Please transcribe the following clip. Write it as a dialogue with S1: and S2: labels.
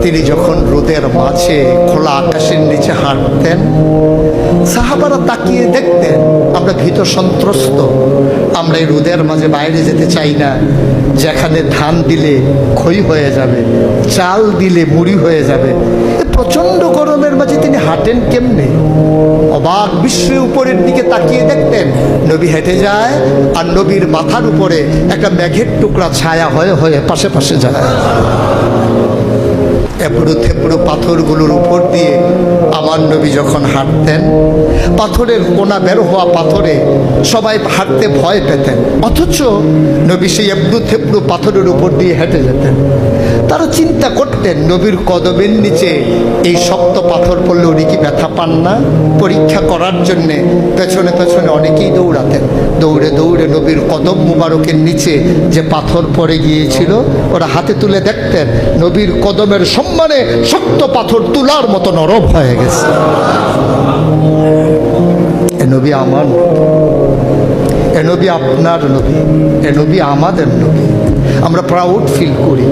S1: তিনি যখন রোদের মাঝে খোলা আকাশের নিচে হাঁটতেন, সাহাবারা তাকিয়ে দেখতেন আমরা ভীত সন্ত্রস্ত, আমরা এই রোদের মাঝে বাইরে যেতে চাই না, যেখানে ধান দিলে খই হয়ে যাবে, চাল দিলে মুড়ি হয়ে যাবে। প্রচণ্ড গরমের মাঝে তিনি হাঁটেন কেমনে? অবাক বিশ্বের উপরের দিকে তাকিয়ে দেখতেন নবী হেঁটে যায়, আর নবীর মাথার উপরে একটা মেঘের টুকরা ছায়া হয়ে হয়ে পাশে পাশে যায়। এবড়ো থেবড়ো পাথরগুলোর উপর দিয়ে আমার নবী যখন হাঁটতেন, পাথরের কোনা বের হওয়া পাথরে সবাই হাঁটতে ভয় পেতেন, অথচ নবী সেই এবড়ো থেবড়ো পাথরের উপর দিয়ে হেঁটে যেতেন। তারা চিন্তা করতেন নবীর কদমের নিচে এই শক্ত পাথর পড়লে উনি কি ব্যথা পান না? পরীক্ষা করার জন্যে পেছনে পেছনে অনেকেই দৌড়াতেন। দৌড়ে দৌড়ে নবীর কদম মুবারকের নিচে যে পাথর পড়ে গিয়েছিল ওরা হাতে তুলে দেখতেন নবীর কদমের সম্মানে শক্ত পাথর তুলার মতো নরম হয়ে গেছে। এ নবী আমার, এ নবী আপনার নবী, এ নবী আমাদের নবী। আমরা প্রাউড ফিল করি।